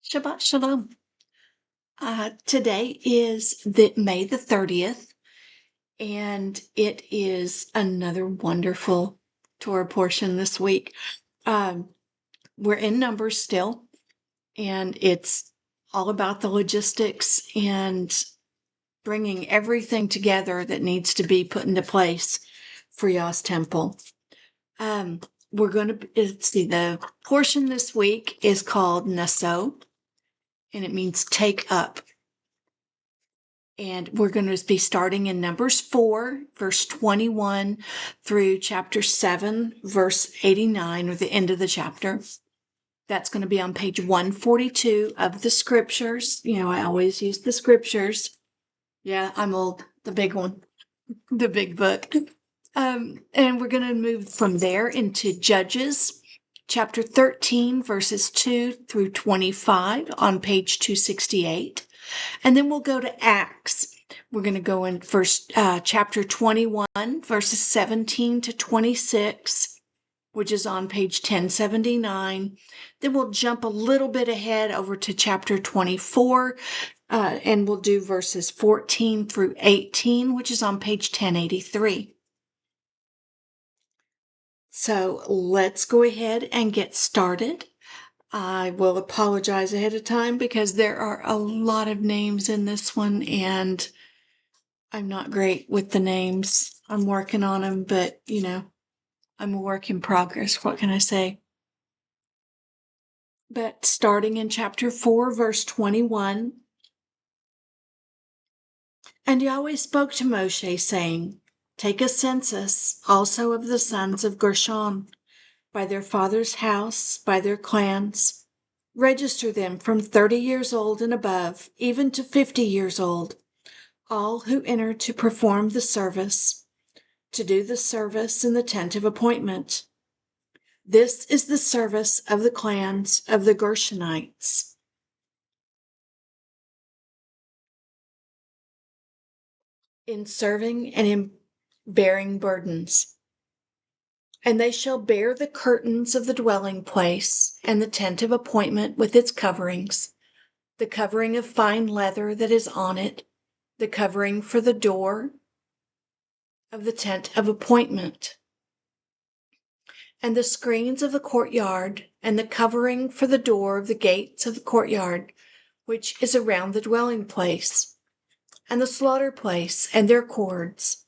Shabbat Shalom. Today is May the 30th, and it is another wonderful Torah portion this week. We're in Numbers still, and it's all about the logistics and bringing everything together that needs to be put into place for Yah's temple. We're going to see the portion this week is called Nasso, and it means take up. And we're going to be starting in Numbers 4, verse 21 through chapter 7, verse 89, or the end of the chapter. That's going to be on page 142 of the scriptures. I always use the scriptures. Yeah, I'm old. The big one. The big book. And we're going to move from there into Judges, chapter 13, verses 2 through 25 on page 268. And then we'll go to Acts. We're going to go in first chapter 21, verses 17 to 26, which is on page 1079. Then we'll jump a little bit ahead over to chapter 24, and we'll do verses 14 through 18, which is on page 1083. So let's go ahead and get started. I will apologize ahead of time because there are a lot of names in this one, and I'm not great with the names. I'm working on them, but, I'm a work in progress. What can I say? But starting in chapter 4, verse 21, and Yahweh spoke to Moshe, saying, Take a census also of the sons of Gershon, by their father's house, by their clans. Register them from 30 years old and above, even to 50 years old, all who enter to perform the service, to do the service in the tent of appointment. This is the service of the clans of the Gershonites. In serving and in bearing burdens. And they shall bear the curtains of the dwelling place and the tent of appointment with its coverings, the covering of fine leather that is on it, the covering for the door of the tent of appointment, and the screens of the courtyard, and the covering for the door of the gates of the courtyard, which is around the dwelling place, and the slaughter place, and their cords,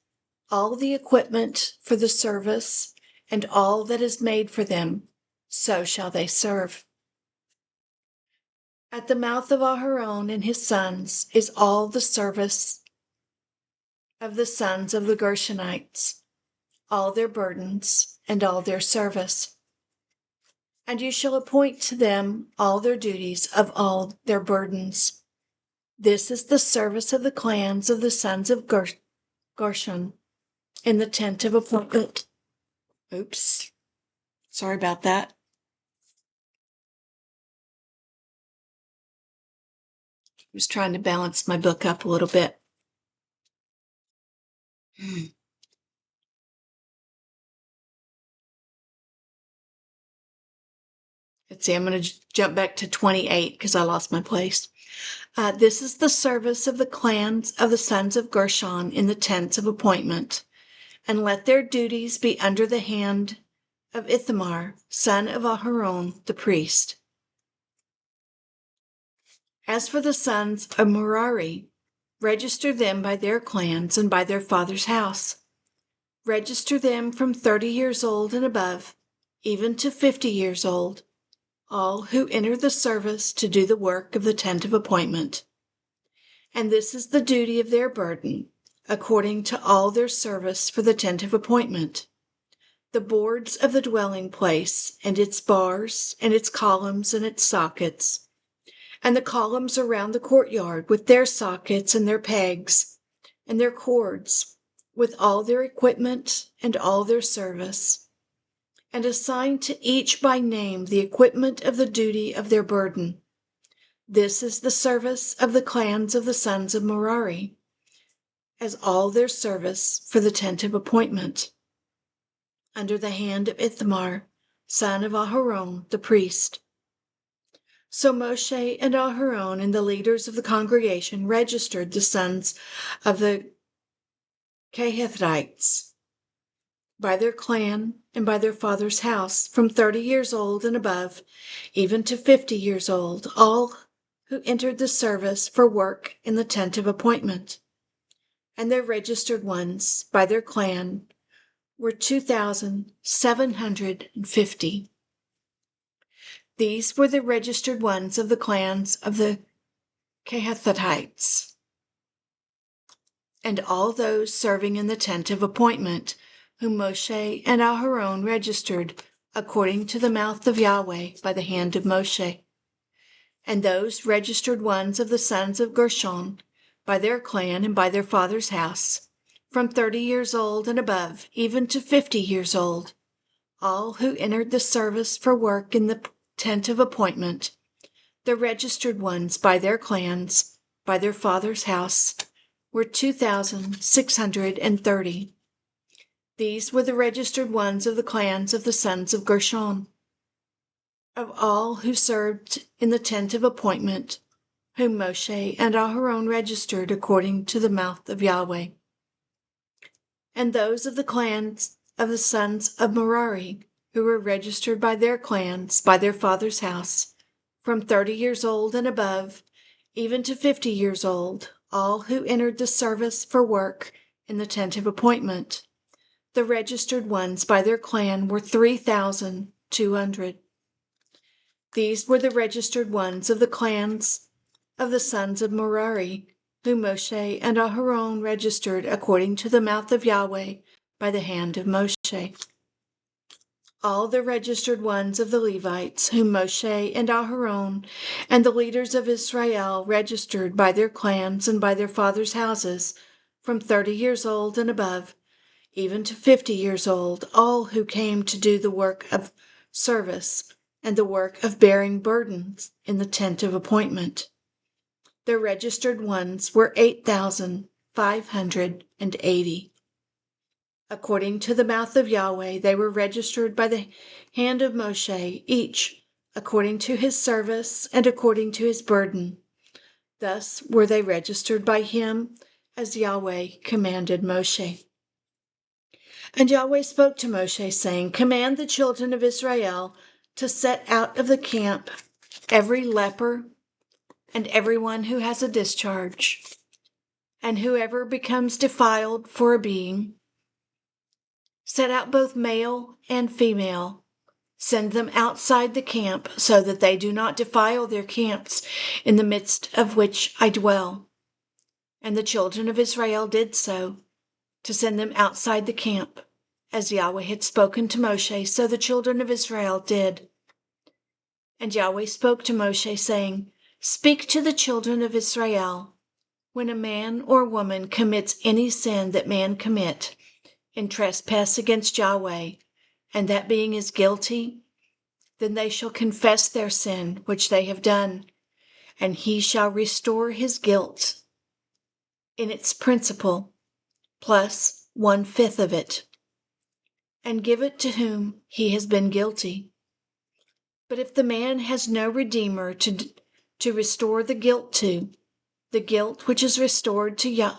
all the equipment for the service, and all that is made for them, so shall they serve. At the mouth of Aharon and his sons is all the service of the sons of the Gershonites, all their burdens, and all their service. And you shall appoint to them all their duties of all their burdens. This is the service of the clans of the sons of Gershon in the tent of appointment. Oops. Sorry about that. I was trying to balance my book up a little bit. Let's see, I'm going to jump back to 28 because I lost my place. This is the service of the clans of the sons of Gershon in the tents of appointment, and let their duties be under the hand of Ithamar, son of Aharon, the priest. As for the sons of Merari, register them by their clans and by their father's house. Register them from 30 years old and above, even to 50 years old, all who enter the service to do the work of the tent of appointment. And this is the duty of their burden, according to all their service for the tent of appointment. The boards of the dwelling place, and its bars, and its columns, and its sockets, and the columns around the courtyard with their sockets and their pegs, and their cords, with all their equipment and all their service, and assign to each by name the equipment of the duty of their burden. This is the service of the clans of the sons of Merari, as all their service for the tent of appointment, under the hand of Ithamar, son of Aharon, the priest. So Moshe and Aharon and the leaders of the congregation registered the sons of the Kehathites by their clan and by their father's house, from 30 years old and above, even to 50 years old, all who entered the service for work in the tent of appointment. And their registered ones by their clan were 2,750. These were the registered ones of the clans of the Kehathites, and all those serving in the tent of appointment, whom Moshe and Aharon registered according to the mouth of Yahweh by the hand of Moshe. And those registered ones of the sons of Gershon by their clan and by their father's house, from 30 years old and above, even to 50 years old, all who entered the service for work in the tent of appointment, the registered ones by their clans, by their father's house, were 2,630. These were the registered ones of the clans of the sons of Gershon, of all who served in the tent of appointment, whom Moshe and Aharon registered according to the mouth of Yahweh. And those of the clans of the sons of Merari, who were registered by their clans, by their father's house, from 30 years old and above, even to 50 years old, all who entered the service for work in the tent of appointment. The registered ones by their clan were 3,200. These were the registered ones of the clans of the sons of Merari, whom Moshe and Aharon registered according to the mouth of Yahweh by the hand of Moshe. All the registered ones of the Levites, whom Moshe and Aharon and the leaders of Israel registered by their clans and by their fathers' houses, from 30 years old and above, even to 50 years old, all who came to do the work of service and the work of bearing burdens in the tent of appointment. The registered ones were 8,580. According to the mouth of Yahweh, they were registered by the hand of Moshe, each according to his service and according to his burden. Thus were they registered by him, as Yahweh commanded Moshe. And Yahweh spoke to Moshe, saying, "Command the children of Israel to set out of the camp every leper and everyone who has a discharge, and whoever becomes defiled for a being. Set out both male and female. Send them outside the camp, so that they do not defile their camps in the midst of which I dwell." And the children of Israel did so, to send them outside the camp. As Yahweh had spoken to Moshe, so the children of Israel did. And Yahweh spoke to Moshe, saying, "Speak to the children of Israel, when a man or woman commits any sin that man commit, in trespass against Yahweh, and that being is guilty, then they shall confess their sin which they have done, and he shall restore his guilt in its principal, plus 1/5 of it, and give it to whom he has been guilty. But if the man has no redeemer to restore the guilt to, the guilt which is restored to Yahweh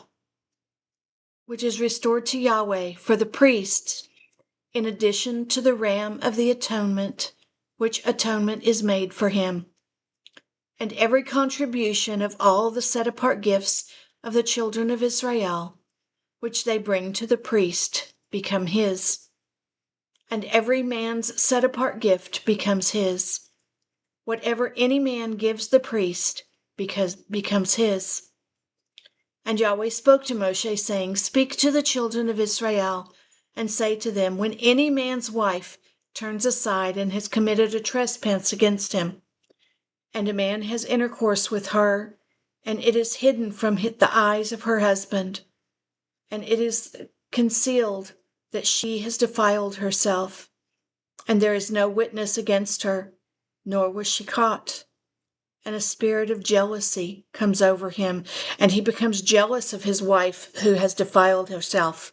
for the priests, in addition to the ram of the atonement, which atonement is made for him, and every contribution of all the set-apart gifts of the children of Israel, which they bring to the priest, become his. And every man's set-apart gift becomes his. Whatever any man gives the priest becomes his. And Yahweh spoke to Moshe, saying, "Speak to the children of Israel, and say to them, when any man's wife turns aside and has committed a trespass against him, and a man has intercourse with her, and it is hidden from the eyes of her husband, and it is concealed that she has defiled herself, and there is no witness against her, nor was she caught, and a spirit of jealousy comes over him, and he becomes jealous of his wife who has defiled herself,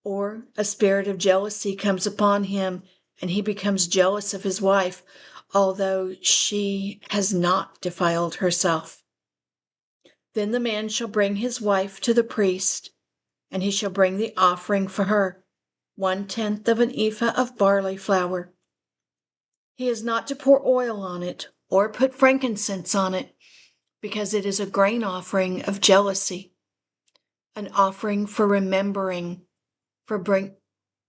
or a spirit of jealousy comes upon him, and he becomes jealous of his wife, although she has not defiled herself. Then the man shall bring his wife to the priest, and he shall bring the offering for her, 1/10 of an ephah of barley flour. He is not to pour oil on it or put frankincense on it, because it is a grain offering of jealousy, an offering for remembering, for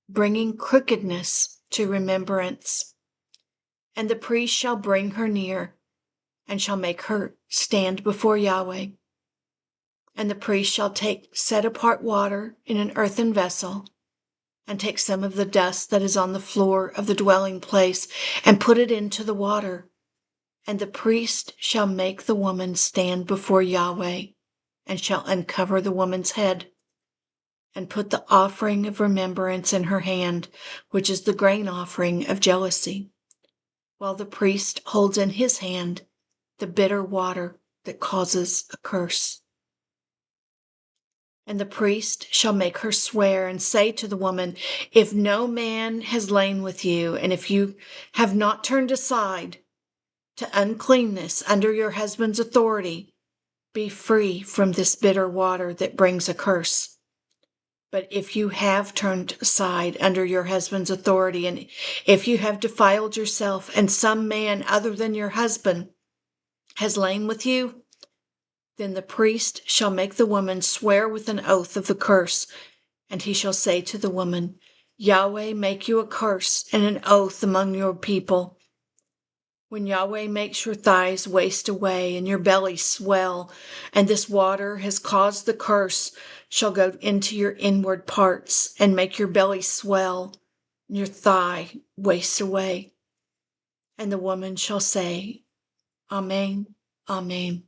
bringing crookedness to remembrance. And the priest shall bring her near, and shall make her stand before Yahweh. And the priest shall take set apart water in an earthen vessel, and take some of the dust that is on the floor of the dwelling place, and put it into the water. And the priest shall make the woman stand before Yahweh, and shall uncover the woman's head, and put the offering of remembrance in her hand, which is the grain offering of jealousy, while the priest holds in his hand the bitter water that causes a curse. And the priest shall make her swear and say to the woman, if no man has lain with you, and if you have not turned aside to uncleanness under your husband's authority, be free from this bitter water that brings a curse. But if you have turned aside under your husband's authority, and if you have defiled yourself, and some man other than your husband has lain with you, then the priest shall make the woman swear with an oath of the curse, and he shall say to the woman, Yahweh make you a curse and an oath among your people. When Yahweh makes your thighs waste away and your belly swell, and this water has caused the curse, shall go into your inward parts and make your belly swell and your thigh waste away. And the woman shall say, Amen, Amen.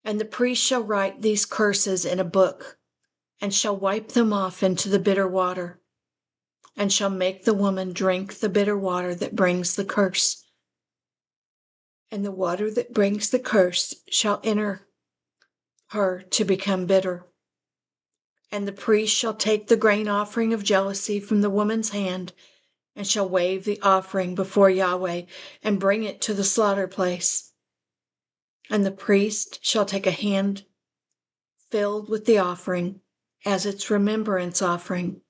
And the priest shall write these curses in a book, and shall wipe them off into the bitter water, and shall make the woman drink the bitter water that brings the curse. And the water that brings the curse shall enter her to become bitter. And the priest shall take the grain offering of jealousy from the woman's hand, and shall wave the offering before Yahweh, and bring it to the slaughter place. And the priest shall take a hand filled with the offering as its remembrance offering,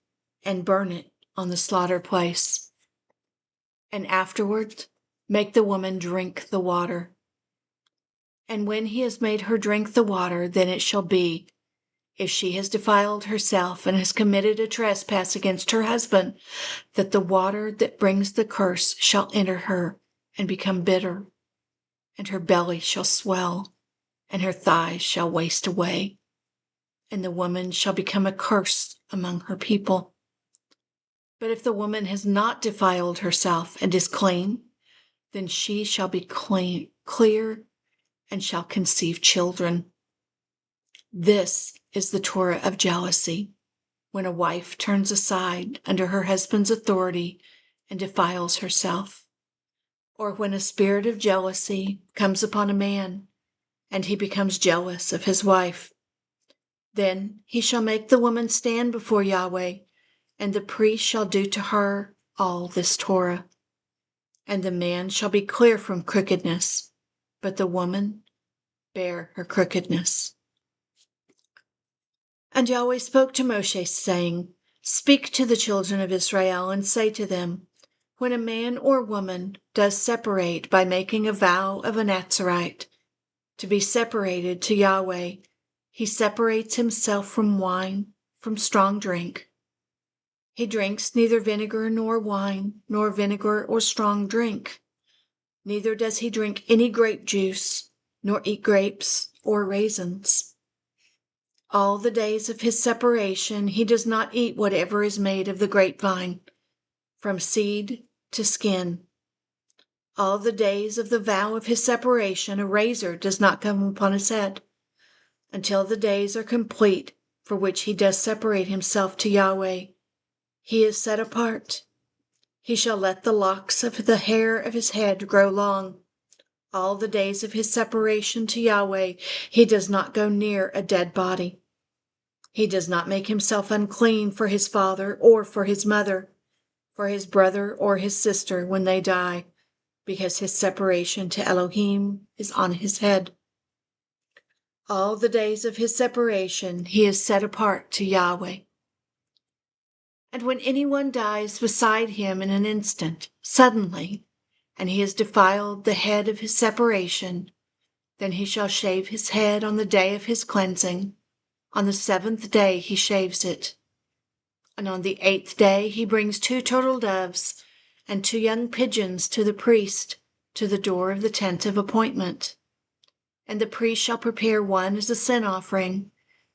and burn it on the slaughter place. And afterwards make the woman drink the water. And when he has made her drink the water, then it shall be, if she has defiled herself and has committed a trespass against her husband, that the water that brings the curse shall enter her and become bitter, and her belly shall swell, and her thighs shall waste away, and the woman shall become a curse among her people. But if the woman has not defiled herself and is clean, then she shall be clear, and shall conceive children. This is the Torah of jealousy, when a wife turns aside under her husband's authority and defiles herself, or when a spirit of jealousy comes upon a man, and he becomes jealous of his wife. Then he shall make the woman stand before Yahweh, and the priest shall do to her all this Torah. And the man shall be clear from crookedness, but the woman bear her crookedness. And Yahweh spoke to Moshe, saying, Speak to the children of Israel, and say to them, when a man or woman does separate by making a vow of a Nazirite, to be separated to Yahweh, he separates himself from wine, from strong drink. He drinks neither vinegar nor wine, nor vinegar or strong drink. Neither does he drink any grape juice, nor eat grapes or raisins. All the days of his separation he does not eat whatever is made of the grapevine, from seed to skin. All the days of the vow of his separation a razor does not come upon his head, until the days are complete for which he does separate himself to Yahweh. He is set apart. He shall let the locks of the hair of his head grow long. All the days of his separation to Yahweh he does not go near a dead body. He does not make himself unclean for his father or for his mother, for his brother or his sister when they die, because his separation to Elohim is on his head. All the days of his separation he is set apart to Yahweh. And when anyone dies beside him in an instant, suddenly, and he has defiled the head of his separation, then he shall shave his head on the day of his cleansing. On the 7th day he shaves it. And on the 8th day he brings 2 turtle doves and 2 young pigeons to the priest, to the door of the tent of appointment. And the priest shall prepare one as a sin offering,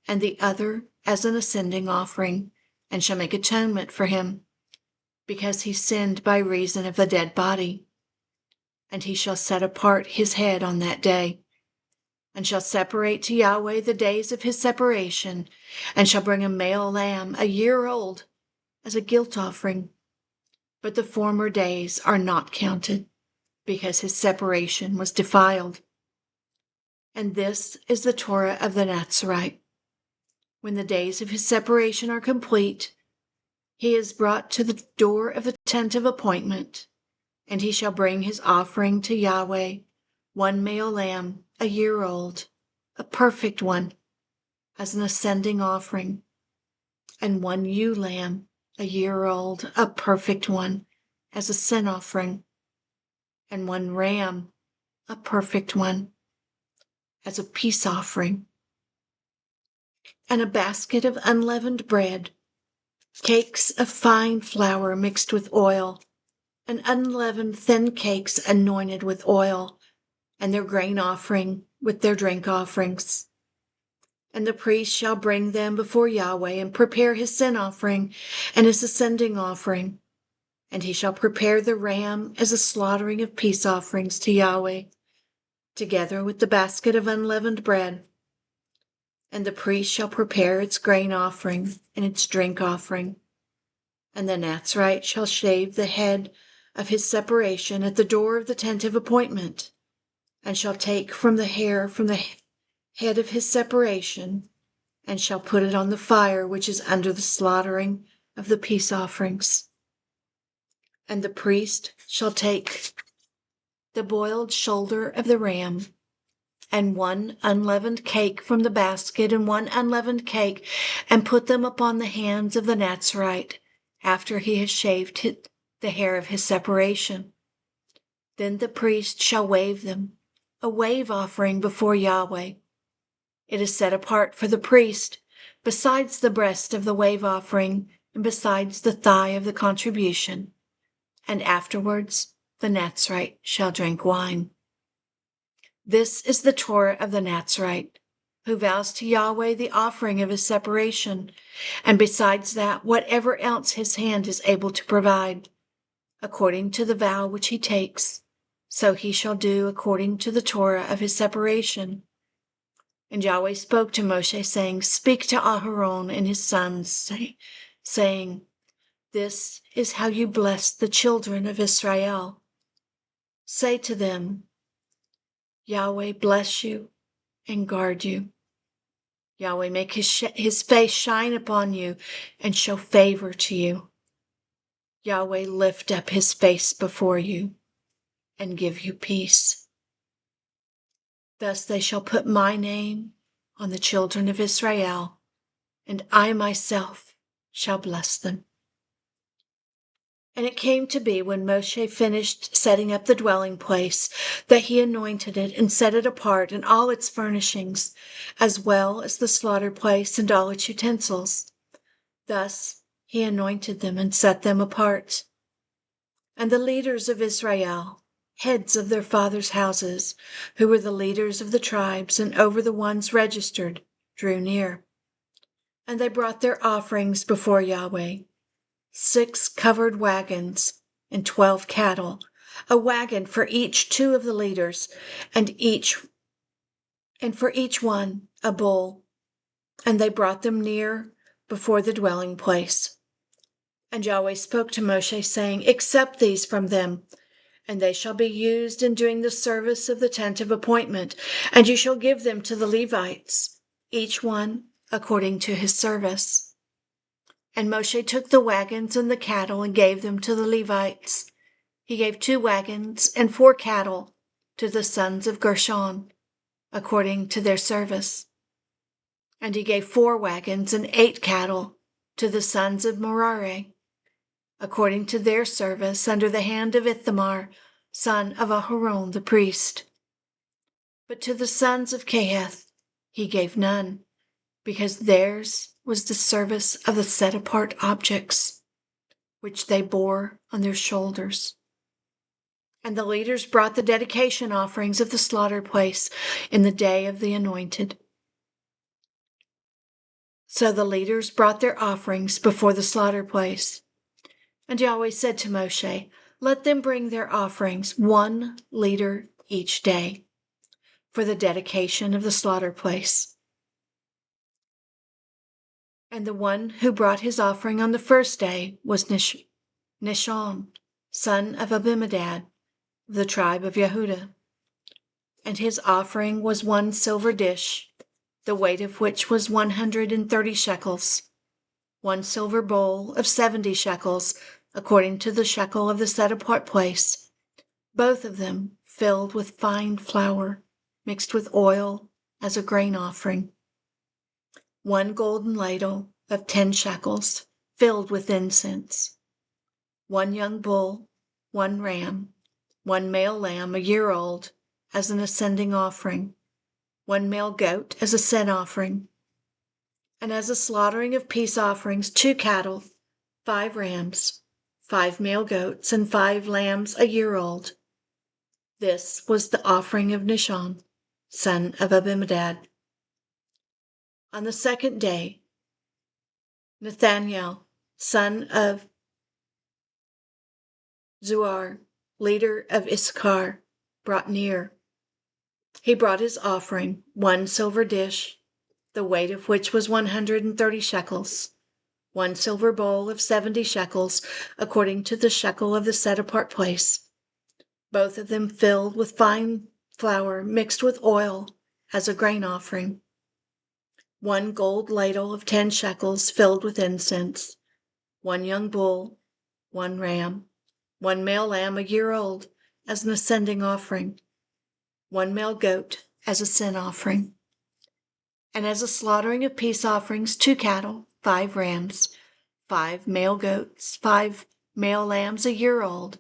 and the other as an ascending offering, and shall make atonement for him, because he sinned by reason of the dead body. And he shall set apart his head on that day, and shall separate to Yahweh the days of his separation, and shall bring a male lamb 1 year old as a guilt offering. But the former days are not counted, because his separation was defiled. And this is the Torah of the Nazarite. When the days of his separation are complete, he is brought to the door of the tent of appointment, and he shall bring his offering to Yahweh, 1 male lamb 1 year old, a perfect one, as an ascending offering, and 1 ewe lamb 1 year old, a perfect one, as a sin offering, and 1 ram, a perfect one, as a peace offering, and a basket of unleavened bread, cakes of fine flour mixed with oil, and unleavened thin cakes anointed with oil, and their grain offering with their drink offerings. And the priest shall bring them before Yahweh, and prepare his sin offering and his ascending offering. And he shall prepare the ram as a slaughtering of peace offerings to Yahweh, together with the basket of unleavened bread. And the priest shall prepare its grain offering and its drink offering. And the Nazarite shall shave the head of his separation at the door of the tent of appointment, and shall take from the hair from the head of his separation, and shall put it on the fire which is under the slaughtering of the peace offerings. And the priest shall take the boiled shoulder of the ram, and 1 unleavened cake from the basket, and 1 unleavened cake, and put them upon the hands of the Nazarite, after he has shaved the hair of his separation. Then the priest shall wave them, a wave offering before Yahweh. It is set apart for the priest, besides the breast of the wave offering, and besides the thigh of the contribution. And afterwards the Nazarite shall drink wine. This is the Torah of the Nazarite, who vows to Yahweh the offering of his separation, and besides that, whatever else his hand is able to provide, according to the vow which he takes, so he shall do according to the Torah of his separation. And Yahweh spoke to Moshe, saying, Speak to Aharon and his sons, saying, This is how you bless the children of Israel. Say to them, Yahweh bless you and guard you. Yahweh make his face shine upon you and show favor to you. Yahweh lift up his face before you and give you peace. Thus they shall put my name on the children of Israel, and I myself shall bless them. And it came to be, when Moshe finished setting up the dwelling place, that he anointed it and set it apart and all its furnishings, as well as the slaughter place and all its utensils. Thus he anointed them and set them apart. And the leaders of Israel, heads of their fathers' houses, who were the leaders of the tribes and over the ones registered, drew near. And they brought their offerings before Yahweh, 6 covered wagons and 12 cattle, a wagon for each 2 of the leaders, and for each one a bull. And they brought them near before the dwelling place. And Yahweh spoke to Moshe, saying, Accept these from them, and they shall be used in doing the service of the tent of appointment, and you shall give them to the Levites, each one according to his service. And Moshe took the wagons and the cattle and gave them to the Levites. he gave 2 wagons and 4 cattle to the sons of Gershon, according to their service. And he gave 4 wagons and 8 cattle to the sons of Merari, according to their service under the hand of Ithamar, son of Aharon the priest. But to the sons of Kehath he gave none, because theirs was the service of the set-apart objects, which they bore on their shoulders. And the leaders brought the dedication offerings of the slaughter place in the day of the anointed. So the leaders brought their offerings before the slaughter place. And Yahweh said to Moshe, "Let them bring their offerings 1 leader each day for the dedication of the slaughter place." And the one who brought his offering on the first day was Nishon, son of Abimadad, of the tribe of Yehudah. And his offering was 1 silver dish, the weight of which was 130 shekels, 1 silver bowl of 70 shekels, according to the shekel of the set-apart place, both of them filled with fine flour, mixed with oil as a grain offering. 1 golden ladle of 10 shekels, filled with incense. 1 young bull, 1 ram, 1 male lamb a year old, as an ascending offering, 1 male goat as a sin offering, and as a slaughtering of peace offerings 2 cattle, 5 rams, 5 male goats, and 5 lambs a year old. This was the offering of Nishon, son of Abimadad. On the second day, Nathaniel, son of Zuar, leader of Issachar, brought near. He brought his offering, 1 silver dish, the weight of which was 130 shekels, 1 silver bowl of 70 shekels, according to the shekel of the set-apart place, both of them filled with fine flour mixed with oil as a grain offering. 1 gold ladle of 10 shekels filled with incense, 1 young bull, 1 ram, 1 male lamb a year old as an ascending offering, 1 male goat as a sin offering, and as a slaughtering of peace offerings 2 cattle, 5 rams, 5 male goats, 5 male lambs a year old.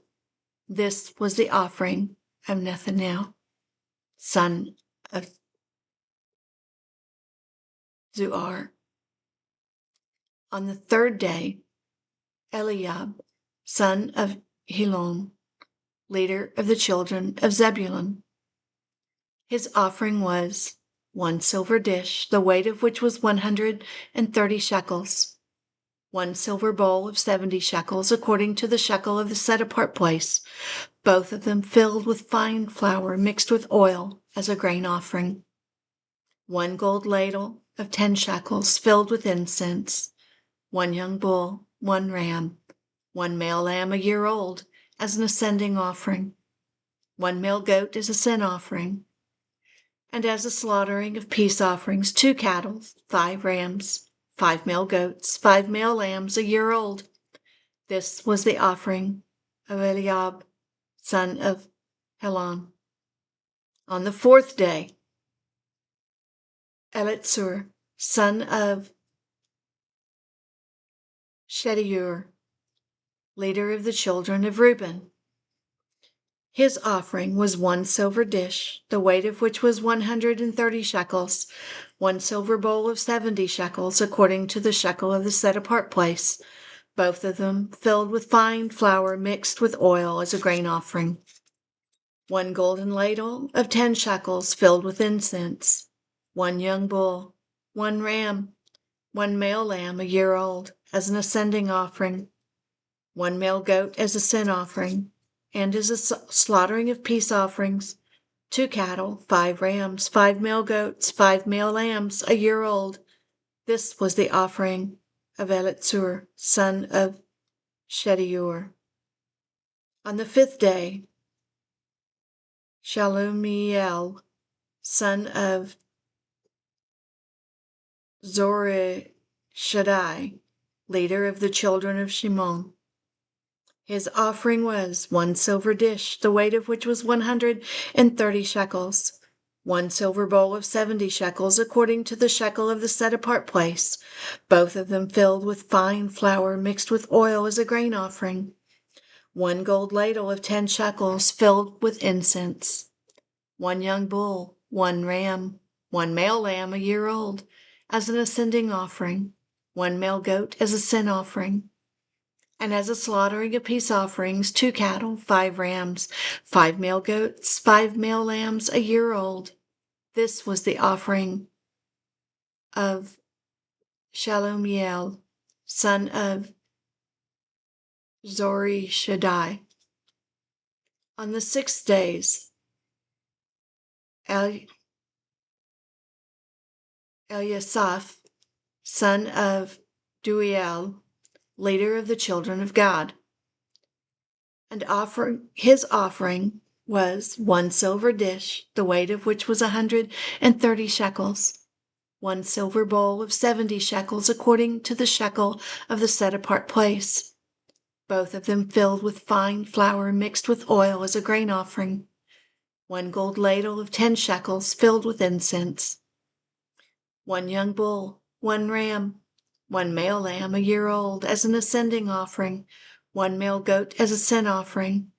This was the offering of Nathaniel, son of Zuar. On the third day, Eliab, son of Helon, leader of the children of Zebulun. His offering was 1 silver dish, the weight of which was 130 shekels, 1 silver bowl of 70 shekels, according to the shekel of the set-apart place, both of them filled with fine flour mixed with oil as a grain offering. 1 gold ladle of 10 shekels, filled with incense, 1 young bull, 1 ram, 1 male lamb a year old as an ascending offering, 1 male goat as a sin offering, and as a slaughtering of peace offerings 2 cattle, 5 rams, 5 male goats, 5 male lambs a year old. This was the offering of Eliab, son of Helon. On the fourth day, Elitzur, son of Shedeur, leader of the children of Reuben. His offering was 1 silver dish, the weight of which was 130 shekels, 1 silver bowl of 70 shekels, according to the shekel of the set-apart place, both of them filled with fine flour mixed with oil as a grain offering. 1 golden ladle of 10 shekels filled with incense, 1 young bull, 1 ram, 1 male lamb a year old as an ascending offering, 1 male goat as a sin offering, and as a slaughtering of peace offerings, 2 cattle, 5 rams, 5 male goats, 5 male lambs a year old. This was the offering of Elitzur, son of Shedeur. On the fifth day, Shalumiel, son of Zorishaddai, leader of the children of Shimon. His offering was 1 silver dish, the weight of which was 130 shekels, 1 silver bowl of 70 shekels, according to the shekel of the set-apart place, both of them filled with fine flour mixed with oil as a grain offering, 1 gold ladle of 10 shekels filled with incense, 1 young bull, 1 ram, 1 male lamb a year old, as an ascending offering, 1 male goat as a sin offering, and as a slaughtering of peace offerings, 2 cattle, 5 rams, 5 male goats, 5 male lambs a year old. This was the offering of Shalumiel, son of Zorishaddai. On the 6 days, Eliasaph, son of Duiel, leader of the children of God, and his offering was 1 silver dish, the weight of which was 130 shekels, 1 silver bowl of 70 shekels, according to the shekel of the set-apart place, both of them filled with fine flour mixed with oil as a grain offering, 1 gold ladle of 10 shekels filled with incense, 1 young bull, 1 ram, 1 male lamb a year old as an ascending offering, 1 male goat as a sin offering,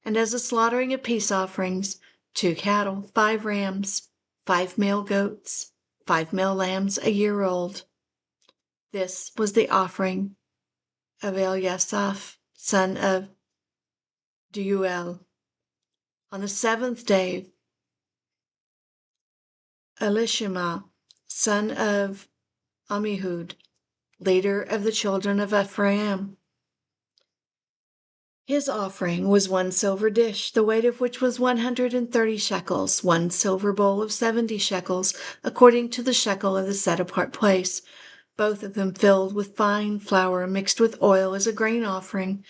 and as a slaughtering of peace offerings, 2 cattle, 5 rams, 5 male goats, 5 male lambs a year old. This was the offering of Eliasaph, son of Deuel. On the 7th day, Elishama, son of Ammihud, leader of the children of Ephraim. His offering was 1 silver dish, the weight of which was 130 shekels, 1 silver bowl of 70 shekels, according to the shekel of the set-apart place, both of them filled with fine flour mixed with oil as a grain offering,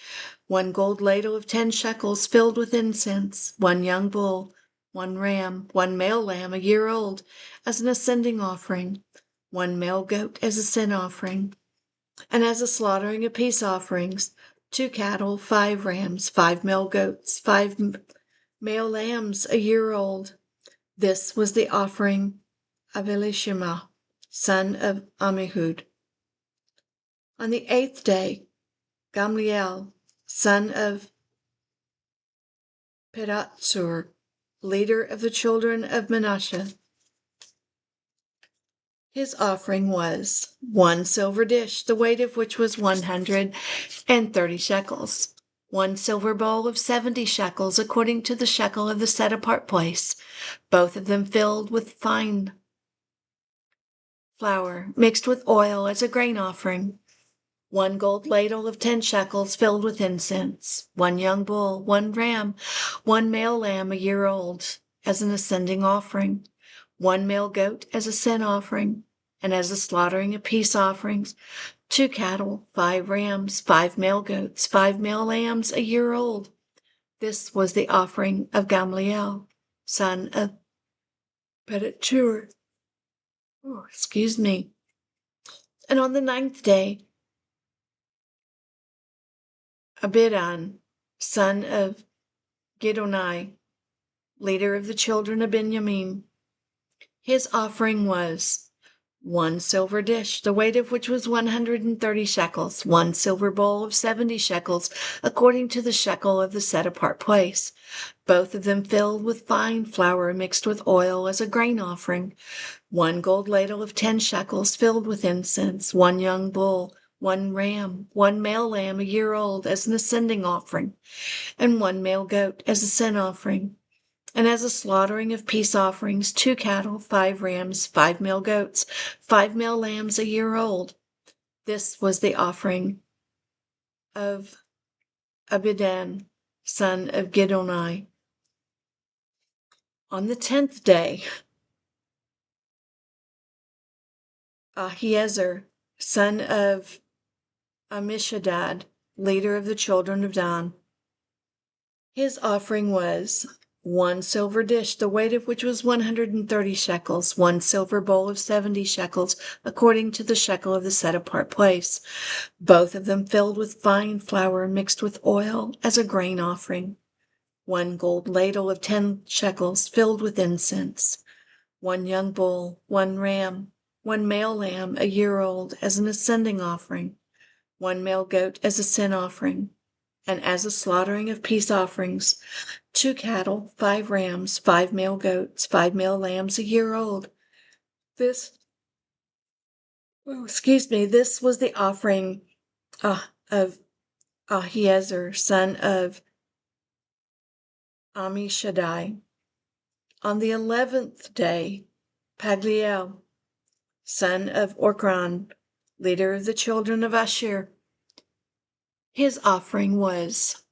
1 gold ladle of 10 shekels filled with incense, 1 young bull, 1 ram, 1 male lamb a year old as an ascending offering, 1 male goat as a sin offering, and as a slaughtering of peace offerings, 2 cattle, 5 rams, 5 male goats, 5 male lambs a year old. This was the offering of Elishama, son of Ammihud. On the 8th day, Gamliel, son of Pedatsur, leader of the children of Manasseh. His offering was 1 silver dish, the weight of which was 130 shekels, 1 silver bowl of 70 shekels, according to the shekel of the set-apart place, both of them filled with fine flour mixed with oil as a grain offering, 1 gold ladle of 10 shekels filled with incense, 1 young bull, 1 ram, 1 male lamb a year old as an ascending offering, 1 male goat as a sin offering, and as a slaughtering of peace offerings, 2 cattle, 5 rams, 5 male goats, 5 male lambs a year old. This was the offering of Gamliel, son of Pedachur. Oh, excuse me. And on the 9th day, Abidan, son of Gidoni, leader of the children of Benjamin. His offering was 1 silver dish, the weight of which was 130 shekels, 1 silver bowl of 70 shekels, according to the shekel of the set-apart place, both of them filled with fine flour mixed with oil as a grain offering, 1 gold ladle of 10 shekels filled with incense, 1 young bull, 1 ram, 1 male lamb a year old as an ascending offering, and 1 male goat as a sin offering, and as a slaughtering of peace offerings, 2 cattle, 5 rams, 5 male goats, 5 male lambs a year old. This was the offering of Abidan, son of Gidoni. On the 10th day, Ahiezer, son of Ammishaddad, leader of the children of Dan. His offering was 1 silver dish, the weight of which was 130 shekels, 1 silver bowl of 70 shekels, according to the shekel of the set-apart place, both of them filled with fine flour mixed with oil as a grain offering, 1 gold ladle of 10 shekels filled with incense, 1 young bull, 1 ram, 1 male lamb a year old as an ascending offering, 1 male goat as a sin offering, and as a slaughtering of peace offerings, 2 cattle, 5 rams, 5 male goats, 5 male lambs a year old. This was the offering of Ahiezer, son of Ammishaddai. On the 11th day, Pagliel, son of Orchran, leader of the children of Asher, his offering was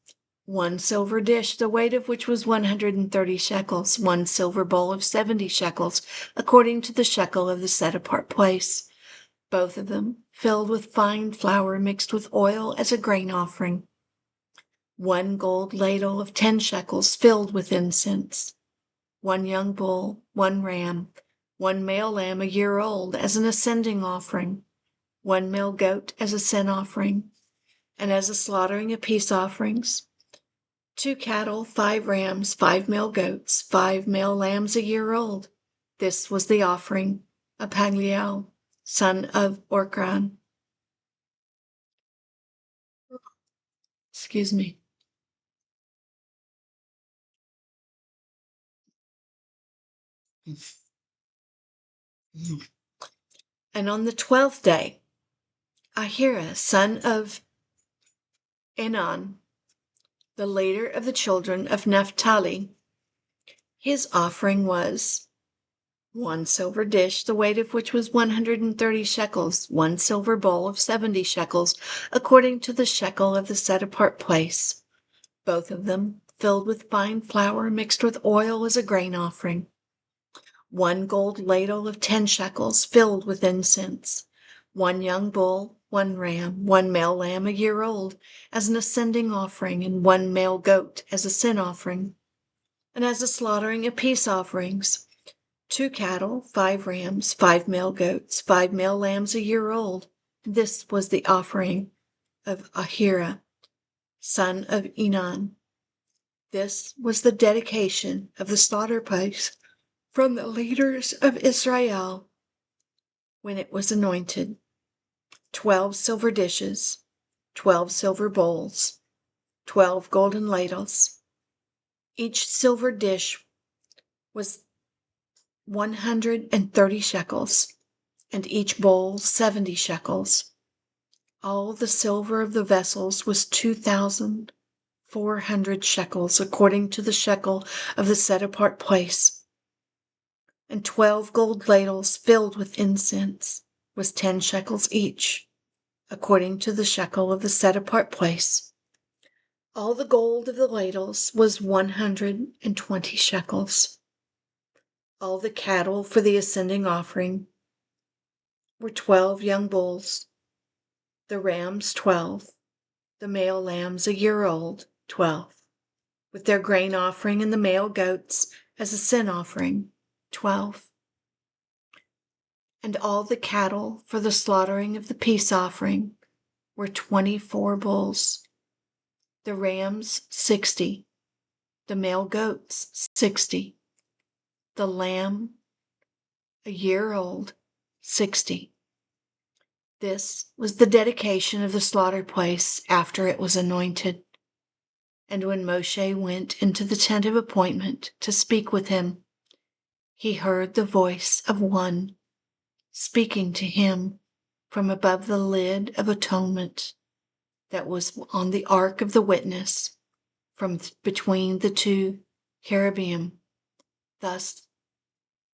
1 silver dish, the weight of which was 130 shekels, 1 silver bowl of 70 shekels, according to the shekel of the set-apart place, both of them filled with fine flour mixed with oil as a grain offering, 1 gold ladle of 10 shekels filled with incense, 1 young bull, 1 ram, 1 male lamb a year old as an ascending offering, 1 male goat as a sin offering, and as a slaughtering of peace offerings, 2 cattle, 5 rams, 5 male goats, 5 male lambs a year old. This was the offering of Pagliel, son of Orchran. Excuse me. And on the 12th day, Ahira, son of Enan, the leader of the children of Naphtali, his offering was 1 silver dish, the weight of which was 130 shekels, 1 silver bowl of 70 shekels, according to the shekel of the set-apart place, both of them filled with fine flour mixed with oil as a grain offering, 1 gold ladle of 10 shekels filled with incense, 1 young bull, 1 ram, 1 male lamb a year old as an ascending offering, and 1 male goat as a sin offering, and as a slaughtering of peace offerings, 2 cattle, 5 rams, 5 male goats, 5 male lambs a year old. This was the offering of Ahira, son of Enan. This was the dedication of the slaughter place from the leaders of Israel when it was anointed. 12 silver dishes, 12 silver bowls, 12 golden ladles. Each silver dish was 130 shekels, and each bowl 70 shekels. All the silver of the vessels was 2,400 shekels, according to the shekel of the set-apart place. And 12 gold ladles filled with incense was 10 shekels each, according to the shekel of the set-apart place. All the gold of the ladles was 120 shekels. All the cattle for the ascending offering were 12 young bulls, the rams 12, the male lambs a year old 12, with their grain offering, and the male goats as a sin offering 12. And all the cattle for the slaughtering of the peace offering were 24 bulls, the rams 60, the male goats 60, the lamb a year old 60. This was the dedication of the slaughter place after it was anointed. And when Moshe went into the tent of appointment to speak with him, he heard the voice of one speaking to him from above the lid of atonement that was on the ark of the witness, from between the 2 cherubim. Thus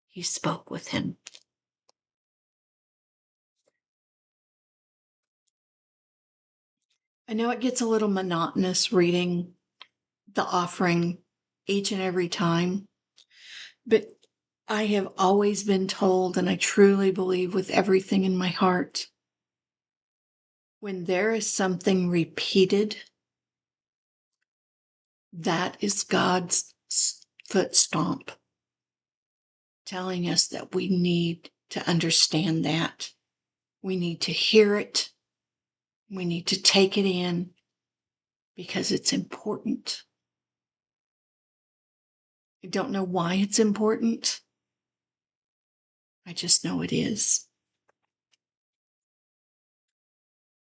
he spoke with him. I know it gets a little monotonous reading the offering each and every time, but I have always been told, and I truly believe with everything in my heart, when there is something repeated, that is God's foot stomp, telling us that we need to understand that. We need to hear it. We need to take it in because it's important. I don't know why it's important. I just know it is.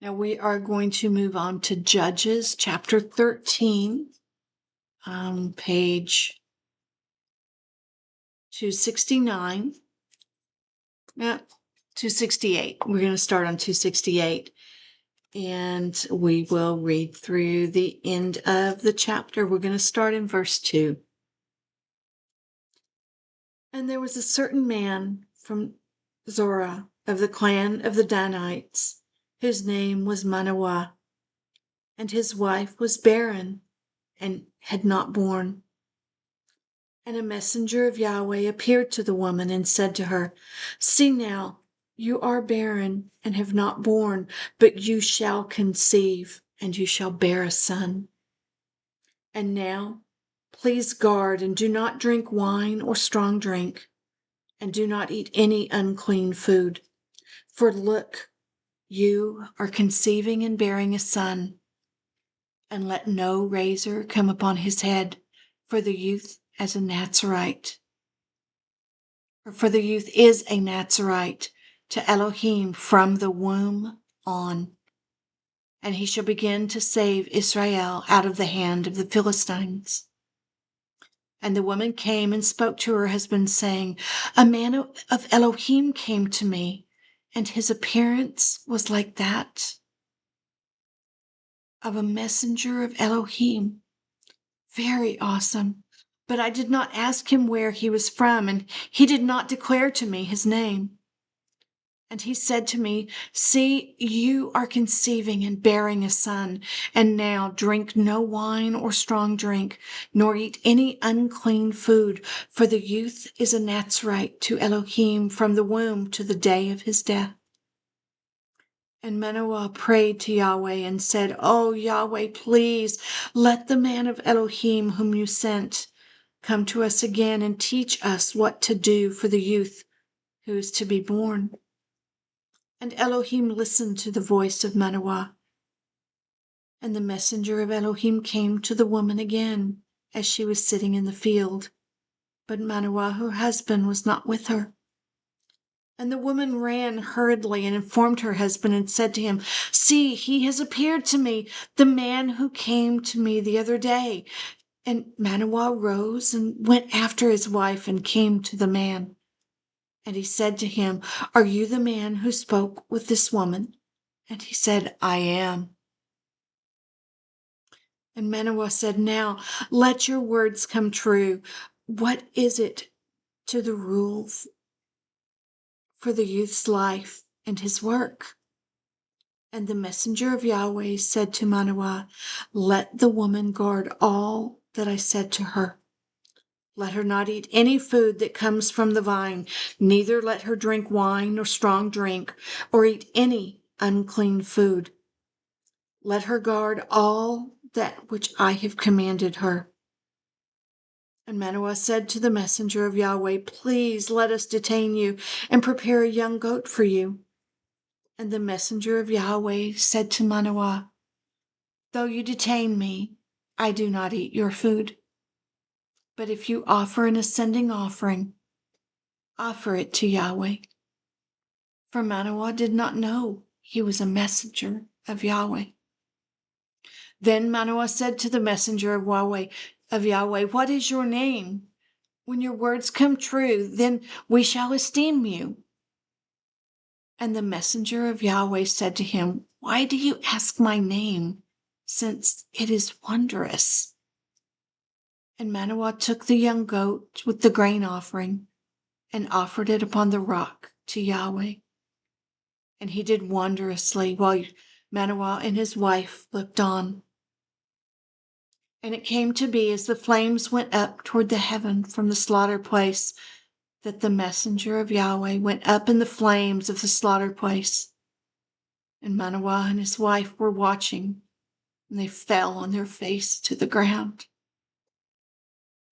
Now we are going to move on to Judges chapter 13, page 269. 268. We're going to start on 268. And we will read through the end of the chapter. We're going to start in verse 2. And there was a certain man from Zorah of the clan of the Danites, whose name was Manoah, and his wife was barren and had not borne. And a messenger of Yahweh appeared to the woman and said to her, See now, you are barren and have not borne, but you shall conceive, and you shall bear a son. And now, please guard and do not drink wine or strong drink, and do not eat any unclean food. For look, you are conceiving and bearing a son. And let no razor come upon his head, for the youth as a Nazarite. For the youth is a Nazarite to Elohim from the womb on. And he shall begin to save Israel out of the hand of the Philistines. And the woman came and spoke to her husband, saying, A man of Elohim came to me, and his appearance was like that of a messenger of Elohim. Very awesome. But I did not ask him where he was from, and he did not declare to me his name. And he said to me, See, you are conceiving and bearing a son, and now drink no wine or strong drink, nor eat any unclean food, for the youth is a Nazarite to Elohim from the womb to the day of his death. And Manoah prayed to Yahweh and said, Oh, Yahweh, please let the man of Elohim whom you sent come to us again and teach us what to do for the youth who is to be born. And Elohim listened to the voice of Manoah. And the messenger of Elohim came to the woman again as she was sitting in the field. But Manoah, her husband, was not with her. And the woman ran hurriedly and informed her husband and said to him, See, he has appeared to me, the man who came to me the other day. And Manoah rose and went after his wife and came to the man. And he said to him, Are you the man who spoke with this woman? And he said, I am. And Manoah said, Now let your words come true. What is it to the rule for the youth's life and his work? And the messenger of Yahweh said to Manoah, Let the woman guard all that I said to her. Let her not eat any food that comes from the vine, neither let her drink wine or strong drink, or eat any unclean food. Let her guard all that which I have commanded her. And Manoah said to the messenger of Yahweh, Please let us detain you and prepare a young goat for you. And the messenger of Yahweh said to Manoah, Though you detain me, I do not eat your food. But if you offer an ascending offering, offer it to Yahweh. For Manoah did not know he was a messenger of Yahweh. Then Manoah said to the messenger of Yahweh, What is your name? When your words come true, then we shall esteem you. And the messenger of Yahweh said to him, Why do you ask my name, since it is wondrous? And Manoah took the young goat with the grain offering and offered it upon the rock to Yahweh. And he did wondrously while Manoah and his wife looked on. And it came to be as the flames went up toward the heaven from the slaughter place, that the messenger of Yahweh went up in the flames of the slaughter place. And Manoah and his wife were watching, and they fell on their face to the ground.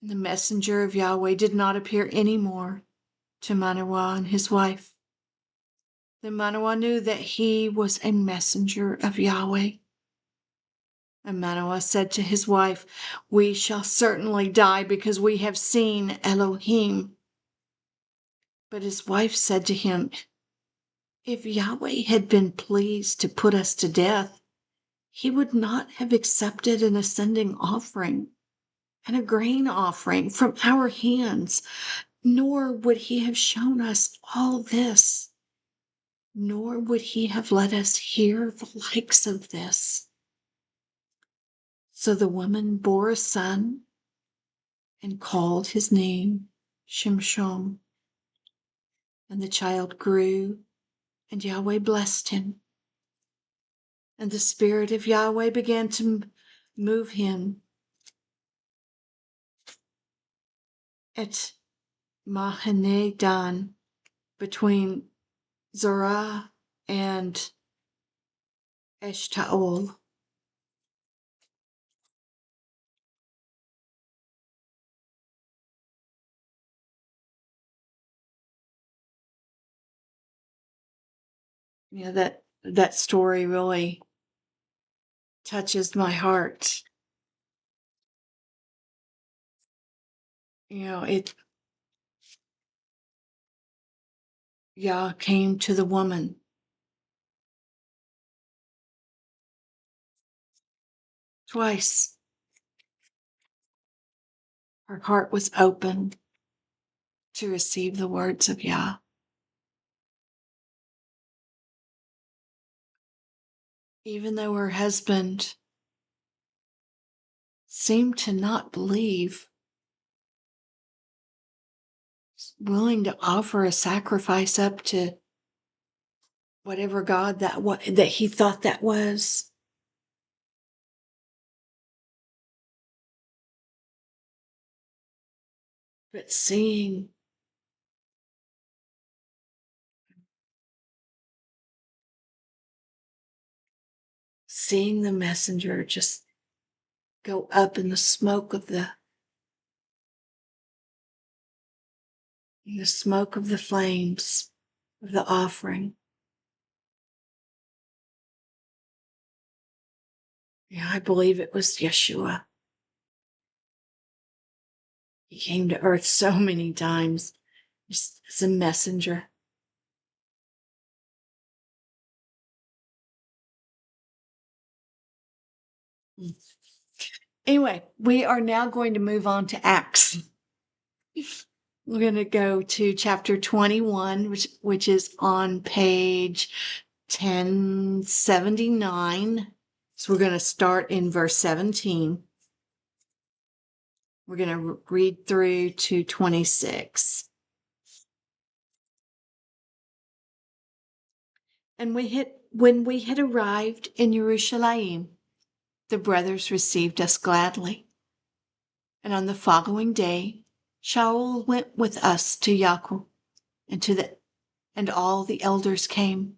The messenger of Yahweh did not appear any more to Manoah and his wife. Then Manoah knew that he was a messenger of Yahweh. And Manoah said to his wife, "We shall certainly die because we have seen Elohim." But his wife said to him, "If Yahweh had been pleased to put us to death, he would not have accepted an ascending offering and a grain offering from our hands, nor would he have shown us all this, nor would he have let us hear the likes of this." So the woman bore a son and called his name Shimshon. And the child grew, and Yahweh blessed him. And the Spirit of Yahweh began to move him at Mahane Dan, between Zorah and Eshtaol. You know, that story really touches my heart. You know, Yah came to the woman twice. Her heart was open to receive the words of Yah. Even though her husband seemed to not believe, willing to offer a sacrifice up to whatever God that he thought that was. But seeing the messenger just go up in the smoke of the flames of the offering. Yeah, I believe it was Yeshua. He came to earth so many times just as a messenger. Anyway, we are now going to move on to Acts. We're going to go to chapter 21, which is on page 1079. So we're going to start in verse 17. We're going to read through to 26. And when we had arrived in Jerusalem, the brothers received us gladly. And on the following day, Shaul went with us to Yaakov, and all the elders came.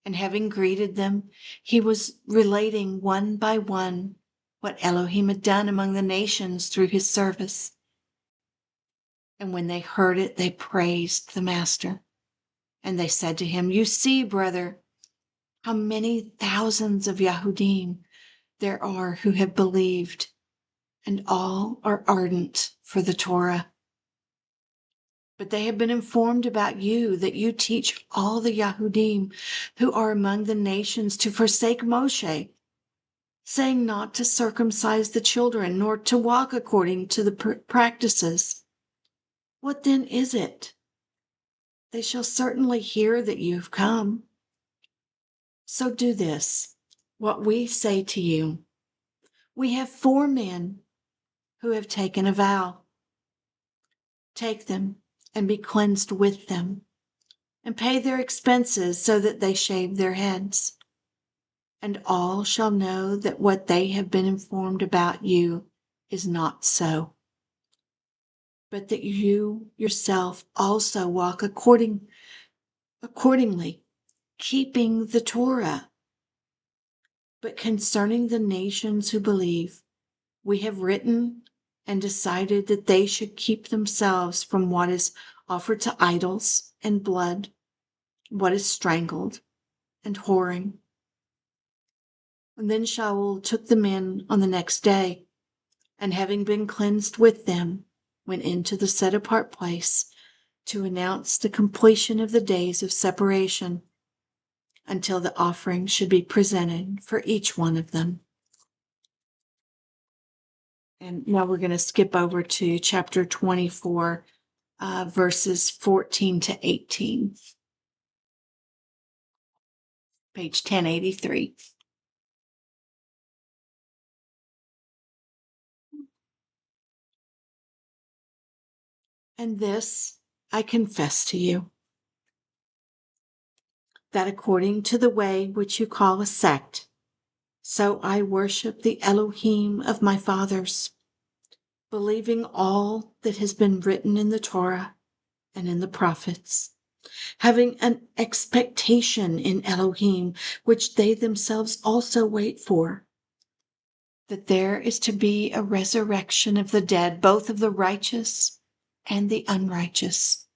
And having greeted them, he was relating one by one what Elohim had done among the nations through his service. And when they heard it, they praised the Master. And they said to him, "You see, brother, how many thousands of Yahudim there are who have believed, and all are ardent for the Torah. But they have been informed about you, that you teach all the Yahudim who are among the nations to forsake Moshe, saying not to circumcise the children, nor to walk according to the practices. What then is it? They shall certainly hear that you have come. So do this, what we say to you. We have 4 men who have taken a vow. Take them and be cleansed with them, and pay their expenses so that they shave their heads. And all shall know that what they have been informed about you is not so, but that you yourself also walk accordingly, keeping the Torah. But concerning the nations who believe, we have written and decided that they should keep themselves from what is offered to idols and blood, what is strangled, and whoring. And then Shaul took them in on the next day, and having been cleansed with them, went into the set-apart place to announce the completion of the days of separation, until the offering should be presented for each one of them. And now we're going to skip over to chapter 24, verses 14 to 18. Page 1083. And this I confess to you, that according to the way which you call a sect, so I worship the Elohim of my fathers, believing all that has been written in the Torah and in the prophets, having an expectation in Elohim, which they themselves also wait for, that there is to be a resurrection of the dead, both of the righteous and the unrighteous.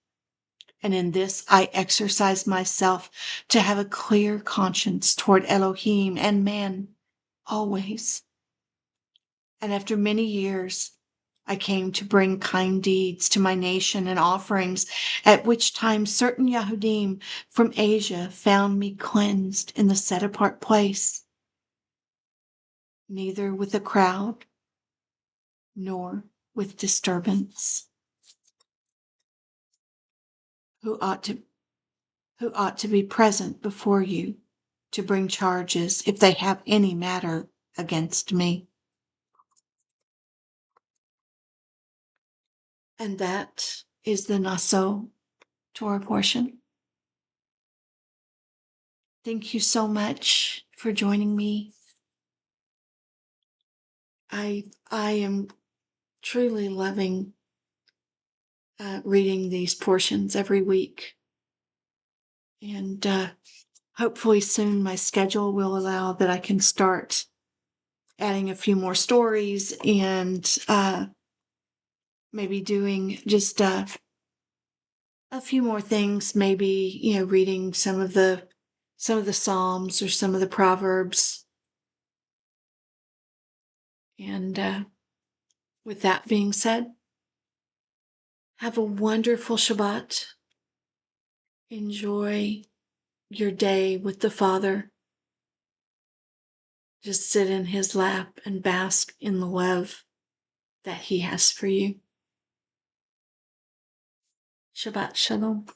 And in this I exercise myself to have a clear conscience toward Elohim and man always. And after many years, I came to bring kind deeds to my nation and offerings, at which time certain Yahudim from Asia found me cleansed in the set-apart place, neither with a crowd nor with disturbance, who ought to be present before you to bring charges if they have any matter against me. And that is the Nasso Torah portion. Thank you so much for joining me. I am truly loving reading these portions every week. And hopefully soon my schedule will allow that I can start adding a few more stories and maybe doing just a few more things, maybe, reading some of the Psalms or some of the Proverbs. And with that being said, have a wonderful Shabbat. Enjoy your day with the Father. Just sit in his lap and bask in the love that he has for you. Shabbat Shalom.